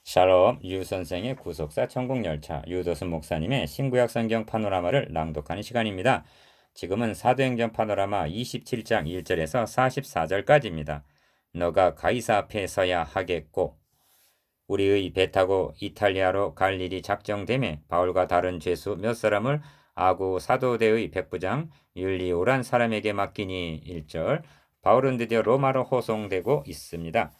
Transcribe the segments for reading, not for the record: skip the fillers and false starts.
샬롬 유 선생의 구속사 천국열차 유도순 목사님의 신구약 성경 파노라마를 낭독하는 시간입니다. 지금은 사도행전 파노라마 27장 1절에서 44절까지입니다. 너가 가이사 앞에 서야 하겠고. 우리의 배 타고 이탈리아로 갈 일이 작정되매 바울과 다른 죄수 몇 사람을 아구 사도대의 백부장 율리오란 사람에게 맡기니. 1절. 바울은 드디어 로마로 호송되고 있습니다.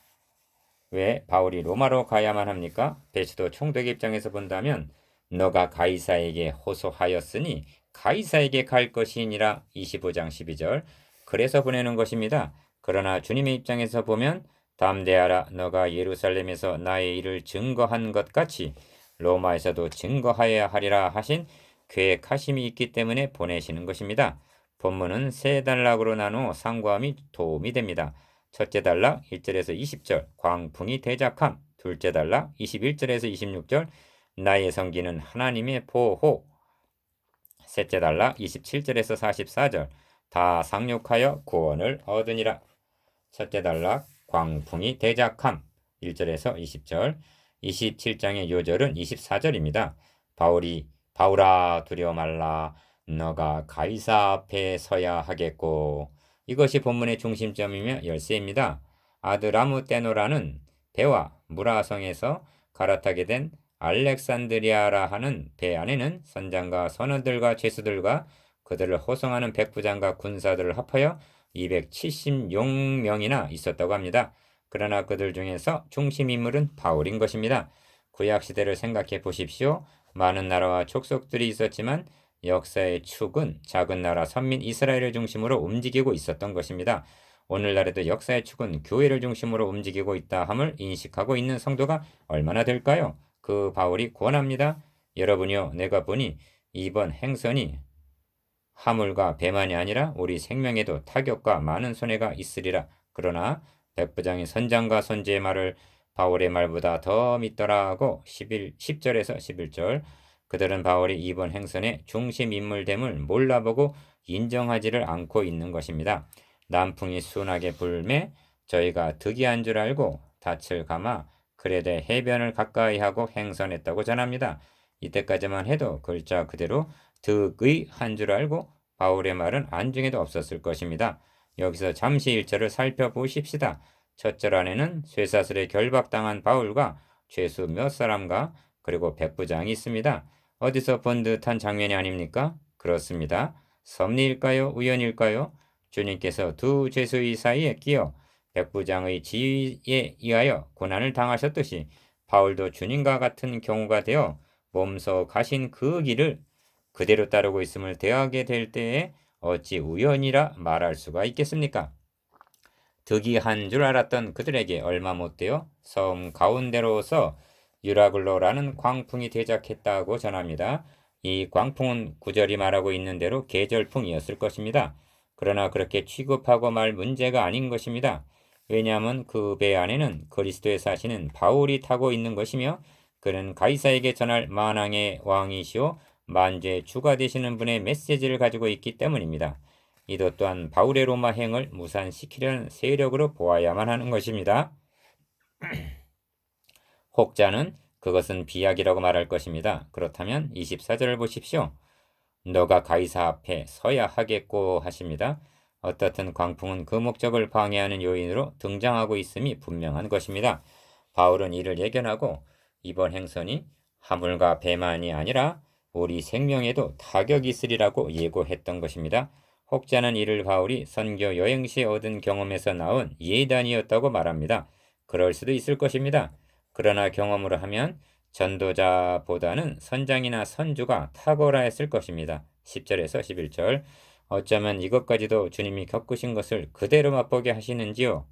왜 바울이 로마로 가야만 합니까? 베스도 총독의 입장에서 본다면 너가 가이사에게 호소하였으니 가이사에게 갈 것이니라. 25장 12절. 그래서 보내는 것입니다. 그러나 주님의 입장에서 보면 담대하라. 너가 예루살렘에서 나의 일을 증거한 것 같이 로마에서도 증거하여야 하리라 하신 계획하심이 있기 때문에 보내시는 것입니다. 본문은 세 단락으로 나누어 상고함이 도움이 됩니다. 첫째 단락 1절에서 20절 광풍이 대작함. 둘째 단락 21절에서 26절 나의 성기는 하나님의 보호. 셋째 단락 27절에서 44절 다 상륙하여 구원을 얻으니라. 첫째 단락 광풍이 대작함 1절에서 20절. 27장의 요절은 24절입니다. 바울아 두려워 말라. 너가 가이사 앞에 서야 하겠고. 이것이 본문의 중심점이며 열쇠입니다. 아드라무테노라는 배와 무라성에서 갈아타게 된 알렉산드리아라 하는 배 안에는 선장과 선원들과 죄수들과 그들을 호송하는 백부장과 군사들을 합하여 276명이나 있었다고 합니다. 그러나 그들 중에서 중심 인물은 바울인 것입니다. 구약시대를 생각해 보십시오. 많은 나라와 족속들이 있었지만 역사의 축은 작은 나라 선민 이스라엘을 중심으로 움직이고 있었던 것입니다. 오늘날에도 역사의 축은 교회를 중심으로 움직이고 있다 함을 인식하고 있는 성도가 얼마나 될까요? 그 바울이 권합니다. 여러분이요, 내가 보니 이번 행선이 화물과 배만이 아니라 우리 생명에도 타격과 많은 손해가 있으리라. 그러나 백부장이 선장과 선지의 말을 바울의 말보다 더 믿더라고. 10절에서 11절. 그들은 바울이 이번 행선의 중심 인물됨을 몰라보고 인정하지를 않고 있는 것입니다. 남풍이 순하게 불매 저희가 득이한 줄 알고 닻을 감아 그레데 해변을 가까이 하고 행선했다고 전합니다. 이때까지만 해도 글자 그대로 득의 한 줄 알고 바울의 말은 안중에도 없었을 것입니다. 여기서 잠시 일절을 살펴보십시다. 첫 절 안에는 쇠사슬에 결박당한 바울과 죄수 몇 사람과 그리고 백부장이 있습니다. 어디서 본 듯한 장면이 아닙니까? 그렇습니다. 섭리일까요? 우연일까요? 주님께서 두 죄수의 사이에 끼어 백부장의 지위에 의하여 고난을 당하셨듯이 바울도 주님과 같은 경우가 되어 몸소 가신 그 길을 그대로 따르고 있음을 대하게 될 때에 어찌 우연이라 말할 수가 있겠습니까? 득이한 줄 알았던 그들에게 얼마 못되어 섬 가운데로서 유라글로라는 광풍이 대작했다고 전합니다. 이 광풍은 구절이 말하고 있는 대로 계절풍이었을 것입니다. 그러나 그렇게 취급하고 말 문제가 아닌 것입니다. 왜냐하면 그 배 안에는 그리스도에 사시는 바울이 타고 있는 것이며 그는 가이사에게 전할 만왕의 왕이시오 만주의 주가 되시는 분의 메시지를 가지고 있기 때문입니다. 이도 또한 바울의 로마행을 무산시키려는 세력으로 보아야만 하는 것입니다. 혹자는 그것은 비약이라고 말할 것입니다. 그렇다면 24절을 보십시오. 너가 가이사 앞에 서야 하겠고 하십니다. 어떻든 광풍은 그 목적을 방해하는 요인으로 등장하고 있음이 분명한 것입니다. 바울은 이를 예견하고 이번 행선이 화물과 배만이 아니라 우리 생명에도 타격이 있으리라고 예고했던 것입니다. 혹자는 이를 바울이 선교 여행 시 얻은 경험에서 나온 예단이었다고 말합니다. 그럴 수도 있을 것입니다. 그러나 경험으로 하면 전도자보다는 선장이나 선주가 탁월하였을 것입니다. 10절에서 11절. 어쩌면 이것까지도 주님이 겪으신 것을 그대로 맛보게 하시는지요.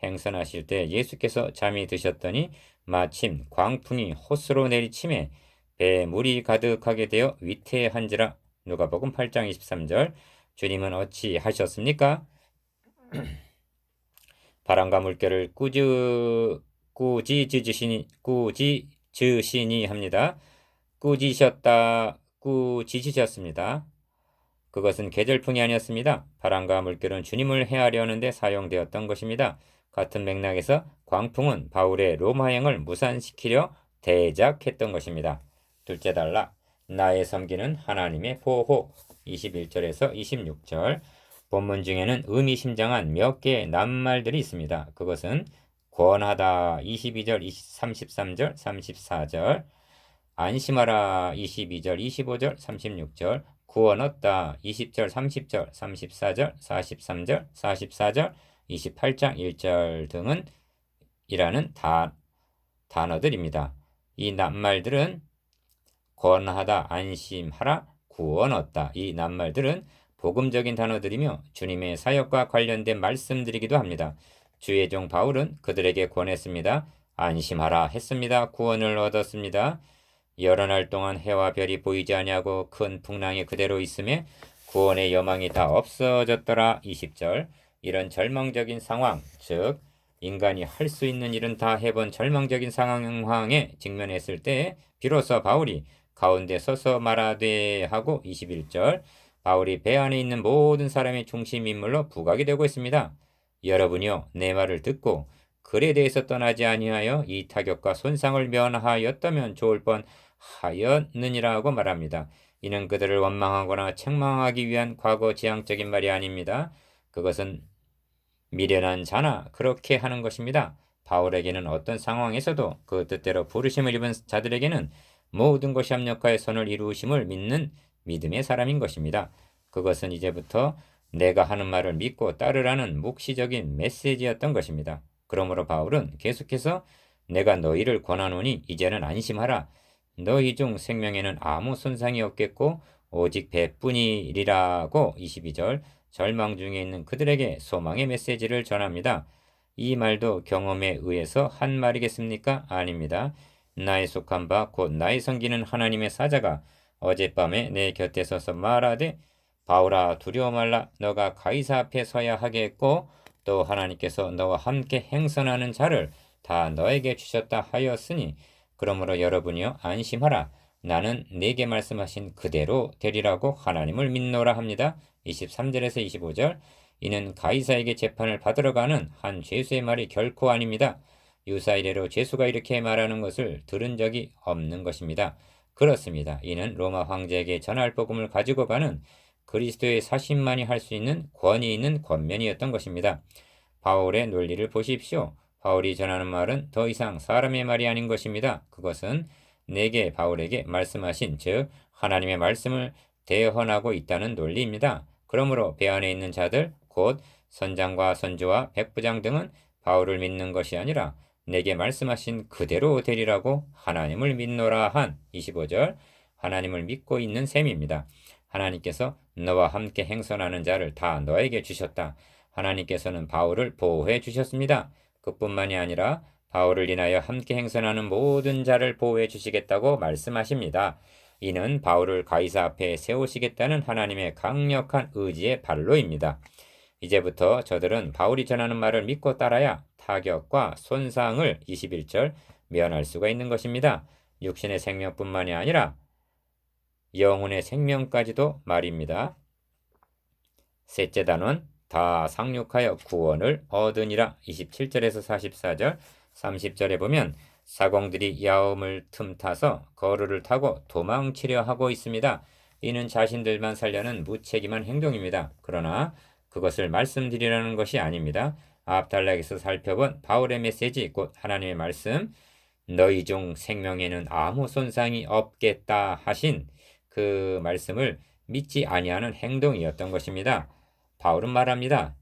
행선하실 때 예수께서 잠이 드셨더니 마침 광풍이 호수로 내리침에 배에 물이 가득하게 되어 위태한지라. 누가복음 8장 23절. 주님은 어찌 하셨습니까? 바람과 물결을 꾸짖으시니 합니다. 꾸짖으셨습니다. 그것은 계절풍이 아니었습니다. 바람과 물결은 주님을 해하려는 데 사용되었던 것입니다. 같은 맥락에서 광풍은 바울의 로마행을 무산시키려 대작했던 것입니다. 둘째 단락, 나의 섬기는 하나님의 보호. 21절에서 26절. 본문 중에는 의미심장한 몇 개의 낱말들이 있습니다. 그것은 권하다 22절, 33절, 34절, 안심하라 22절, 25절, 36절, 구원 얻다 20절, 30절, 34절, 43절, 44절, 28장 1절 등은 이라는 단어들입니다. 이 낱말들은 권하다, 안심하라, 구원 얻다. 이 낱말들은 복음적인 단어들이며 주님의 사역과 관련된 말씀들이기도 합니다. 주의 종 바울은 그들에게 권했습니다. 안심하라 했습니다. 구원을 얻었습니다. 여러 날 동안 해와 별이 보이지 아니하고 큰 풍랑이 그대로 있음에 구원의 여망이 다 없어졌더라. 20절. 이런 절망적인 상황, 즉 인간이 할 수 있는 일은 다 해본 절망적인 상황에 직면했을 때 비로소 바울이 가운데 서서 말하되 하고 21절. 바울이 배 안에 있는 모든 사람의 중심 인물로 부각이 되고 있습니다. 여러분이요 내 말을 듣고 글에 대해서 떠나지 아니하여 이 타격과 손상을 면하였다면 좋을 뻔하였느니라고 말합니다. 이는 그들을 원망하거나 책망하기 위한 과거 지향적인 말이 아닙니다. 그것은 미련한 자나 그렇게 하는 것입니다. 바울에게는 어떤 상황에서도 그 뜻대로 부르심을 입은 자들에게는 모든 것이 합력하여 선을 이루심을 믿는 믿음의 사람인 것입니다. 그것은 이제부터 내가 하는 말을 믿고 따르라는 묵시적인 메시지였던 것입니다. 그러므로 바울은 계속해서 내가 너희를 권하노니 이제는 안심하라. 너희 중 생명에는 아무 손상이 없겠고 오직 배뿐이리라고 22절 절망 중에 있는 그들에게 소망의 메시지를 전합니다. 이 말도 경험에 의해서 한 말이겠습니까? 아닙니다. 나의 속한 바 곧 나의 섬기는 하나님의 사자가 어젯밤에 내 곁에 서서 말하되 바울아 두려워 말라 너가 가이사 앞에 서야 하겠고 또 하나님께서 너와 함께 행선하는 자를 다 너에게 주셨다 하였으니 그러므로 여러분이여 안심하라 나는 네게 말씀하신 그대로 되리라고 하나님을 믿노라 합니다. 23절에서 25절. 이는 가이사에게 재판을 받으러 가는 한 죄수의 말이 결코 아닙니다. 유사 이래로 죄수가 이렇게 말하는 것을 들은 적이 없는 것입니다. 그렇습니다. 이는 로마 황제에게 전할 복음을 가지고 가는 그리스도의 사신만이 할 수 있는 권위 있는 권면이었던 것입니다. 바울의 논리를 보십시오. 바울이 전하는 말은 더 이상 사람의 말이 아닌 것입니다. 그것은 내게 바울에게 말씀하신 즉 하나님의 말씀을 대언하고 있다는 논리입니다. 그러므로 배 안에 있는 자들 곧 선장과 선조와 백부장 등은 바울을 믿는 것이 아니라 내게 말씀하신 그대로 되리라고 하나님을 믿노라 한 25절 하나님을 믿고 있는 셈입니다. 하나님께서 너와 함께 행선하는 자를 다 너에게 주셨다. 하나님께서는 바울을 보호해 주셨습니다. 그뿐만이 아니라 바울을 인하여 함께 행선하는 모든 자를 보호해 주시겠다고 말씀하십니다. 이는 바울을 가이사 앞에 세우시겠다는 하나님의 강력한 의지의 발로입니다. 이제부터 저들은 바울이 전하는 말을 믿고 따라야 타격과 손상을 21절 면할 수가 있는 것입니다. 육신의 생명뿐만이 아니라 영혼의 생명까지도 말입니다. 셋째 단원 다 상륙하여 구원을 얻으니라 27절에서 44절 30절에 보면 사공들이 야움을 틈타서 거루를 타고 도망치려 하고 있습니다. 이는 자신들만 살려는 무책임한 행동입니다. 그러나 그것을 말씀드리라는 것이 아닙니다. 앞단락에서 살펴본 바울의 메시지 곧 하나님의 말씀 너희 중 생명에는 아무 손상이 없겠다 하신 그 말씀을 믿지 아니하는 행동이었던 것입니다. 바울은 말합니다.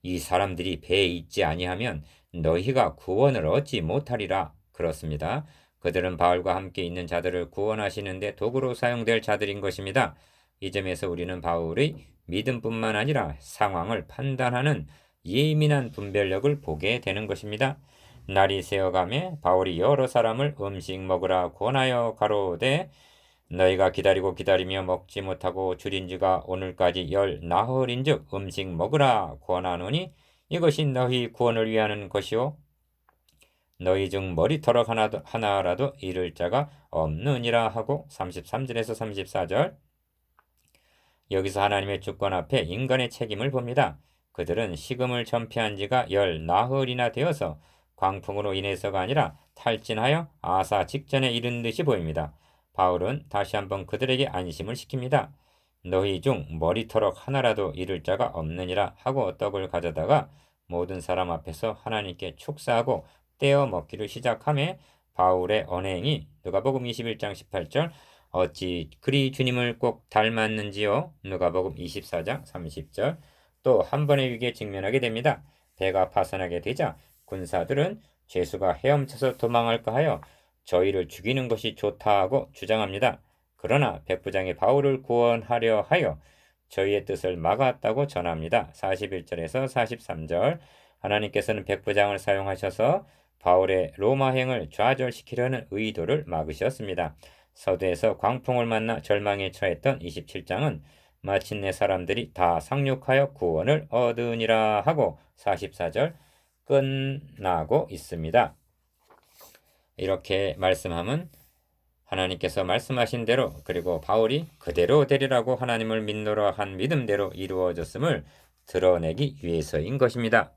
이 사람들이 배에 있지 아니하면 너희가 구원을 얻지 못하리라. 그렇습니다. 그들은 바울과 함께 있는 자들을 구원하시는데 도구로 사용될 자들인 것입니다. 이 점에서 우리는 바울의 믿음뿐만 아니라 상황을 판단하는 예민한 분별력을 보게 되는 것입니다. 날이 새어가매 바울이 여러 사람을 음식 먹으라 권하여 가로되 너희가 기다리고 기다리며 먹지 못하고 줄인 지가 오늘까지 열 나흘인즉 음식 먹으라 권하노니 이것이 너희 구원을 위하는 것이요 너희 중 머리털럭 하나라도 잃을 자가 없느니라 하고 33절에서 34절 여기서 하나님의 주권 앞에 인간의 책임을 봅니다. 그들은 식음을 전폐한 지가 열 나흘이나 되어서 광풍으로 인해서가 아니라 탈진하여 아사 직전에 이른 듯이 보입니다. 바울은 다시 한번 그들에게 안심을 시킵니다. 너희 중 머리털럭 하나라도 잃을 자가 없느니라 하고 떡을 가져다가 모든 사람 앞에서 하나님께 축사하고 떼어 먹기를 시작하며 바울의 언행이 누가복음 21장 18절 어찌 그리 주님을 꼭 닮았는지요. 누가복음 24장 30절 또 한 번의 위기에 직면하게 됩니다. 배가 파산하게 되자 군사들은 죄수가 헤엄쳐서 도망할까 하여 저희를 죽이는 것이 좋다 하고 주장합니다. 그러나 백부장이 바울을 구원하려 하여 저희의 뜻을 막았다고 전합니다. 41절에서 43절 하나님께서는 백부장을 사용하셔서 바울의 로마행을 좌절시키려는 의도를 막으셨습니다. 서두에서 광풍을 만나 절망에 처했던 27장은 마침내 사람들이 다 상륙하여 구원을 얻으니라 하고 44절 끝나고 있습니다. 이렇게 말씀하면 하나님께서 말씀하신 대로 그리고 바울이 그대로 되리라고 하나님을 믿노라 한 믿음대로 이루어졌음을 드러내기 위해서인 것입니다.